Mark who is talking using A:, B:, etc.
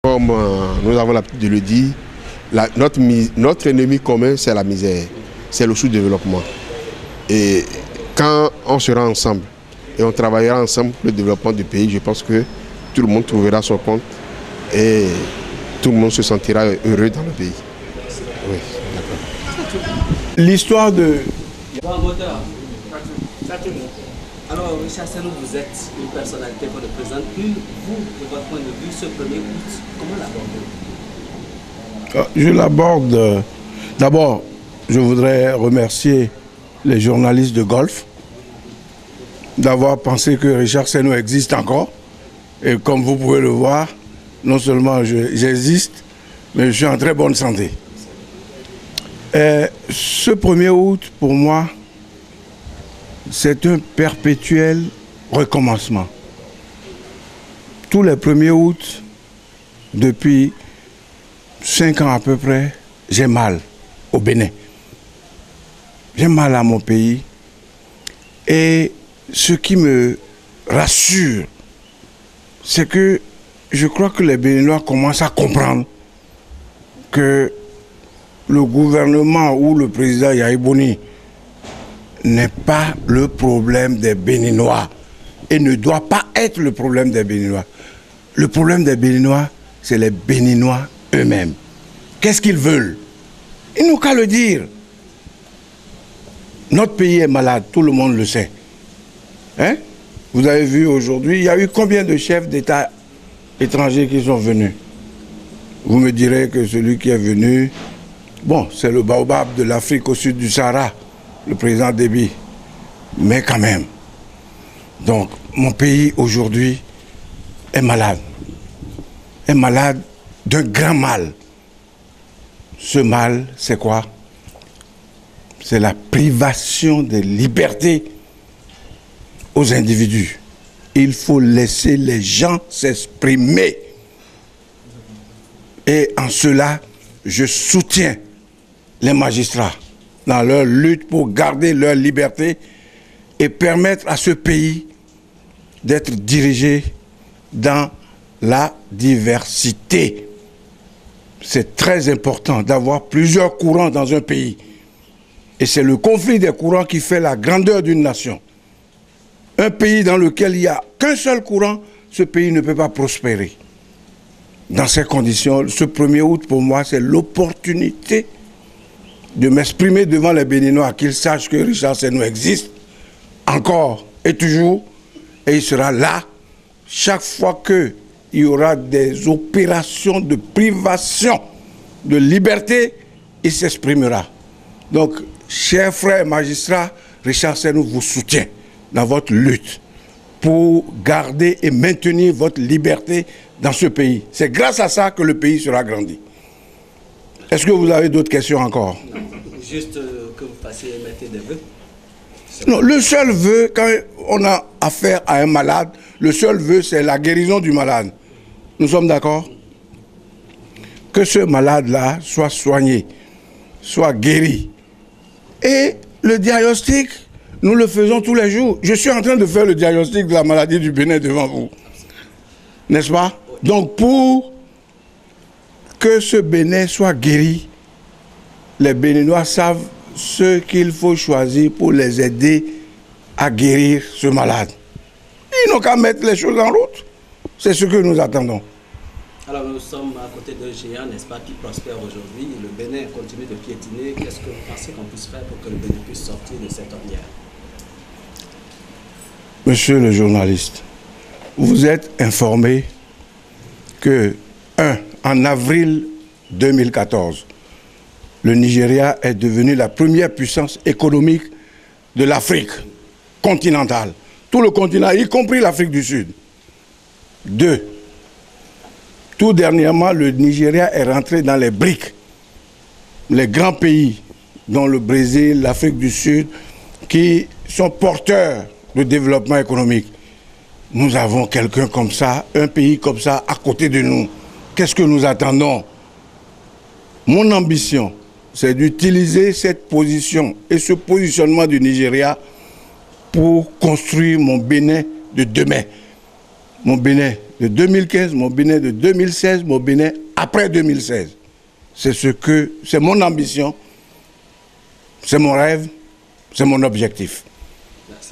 A: Comme nous avons l'habitude de le dire, notre ennemi commun, c'est la misère, c'est le sous-développement. Et quand on sera ensemble et on travaillera ensemble pour le développement du pays, je pense que tout le monde trouvera son compte et tout le monde se sentira heureux dans le pays. Oui, d'accord.
B: L'histoire de...
C: Alors, Richard Senou, vous êtes une personnalité qu'on représente. Vous, de votre point de vue, ce 1er août, comment l'abordez-vous?
B: Je l'aborde... D'abord, je voudrais remercier les journalistes de Golf d'avoir pensé que Richard Senou existe encore. Et comme vous pouvez le voir, non seulement j'existe, mais je suis en très bonne santé. Et ce 1er août, pour moi, c'est un perpétuel recommencement. Tous les 1er août, depuis 5 ans à peu près, j'ai mal au Bénin. J'ai mal à mon pays. Et ce qui me rassure, c'est que je crois que les Béninois commencent à comprendre que le gouvernement ou le président Yahi Boni n'est pas le problème des Béninois et ne doit pas être le problème des Béninois. Le problème des Béninois, c'est les Béninois eux-mêmes. Qu'est-ce qu'ils veulent? Ils n'ont qu'à le dire. Notre pays est malade, tout le monde le sait. Hein? Vous avez vu aujourd'hui, il y a eu combien de chefs d'État étrangers qui sont venus? Vous me direz que celui qui est venu, bon, c'est le baobab de l'Afrique au sud du Sahara, le président Déby. Mais quand même. Donc, mon pays aujourd'hui est malade. Est malade d'un grand mal. Ce mal, c'est quoi? C'est la privation des libertés aux individus. Il faut laisser les gens s'exprimer. Et en cela, je soutiens les magistrats dans leur lutte pour garder leur liberté et permettre à ce pays d'être dirigé dans la diversité. C'est très important d'avoir plusieurs courants dans un pays. Et c'est le conflit des courants qui fait la grandeur d'une nation. Un pays dans lequel il n'y a qu'un seul courant, ce pays ne peut pas prospérer. Dans ces conditions, ce 1er août, pour moi, c'est l'opportunité de m'exprimer devant les Béninois, qu'ils sachent que Richard Senou existe encore et toujours, et il sera là chaque fois qu'il y aura des opérations de privation de liberté, il s'exprimera. Donc, chers frères magistrats, Richard Senou vous soutient dans votre lutte pour garder et maintenir votre liberté dans ce pays. C'est grâce à ça que le pays sera grandi. Est-ce que vous avez d'autres questions encore?
C: Non, juste que vous fassiez mettre des vœux.
B: Non, le seul vœu, quand on a affaire à un malade, le seul vœu, c'est la guérison du malade. Nous sommes d'accord? Que ce malade-là soit soigné, soit guéri. Et le diagnostic, nous le faisons tous les jours. Je suis en train de faire le diagnostic de la maladie du Bénin devant vous. N'est-ce pas? Donc pour que ce Bénin soit guéri, les Béninois savent ce qu'il faut choisir pour les aider à guérir ce malade. Ils n'ont qu'à mettre les choses en route. C'est ce que nous attendons.
C: Alors nous sommes à côté d'un géant, n'est-ce pas, qui prospère aujourd'hui. Le Bénin continue de piétiner. Qu'est-ce que vous pensez qu'on puisse faire pour que le Bénin puisse sortir de cette ornière?
B: Monsieur le journaliste, vous êtes informé que, en avril 2014, le Nigeria est devenu la première puissance économique de l'Afrique continentale. Tout le continent, y compris l'Afrique du Sud. 2. Tout dernièrement, le Nigeria est rentré dans les BRICS, les grands pays, dont le Brésil, l'Afrique du Sud, qui sont porteurs de développement économique. Nous avons quelqu'un comme ça, un pays comme ça à côté de nous. Qu'est-ce que nous attendons? Mon ambition, c'est d'utiliser cette position et ce positionnement du Nigeria pour construire mon Bénin de demain. Mon Bénin de 2015, mon Bénin de 2016, mon Bénin après 2016. C'est mon ambition, c'est mon rêve, c'est mon objectif.
C: Merci.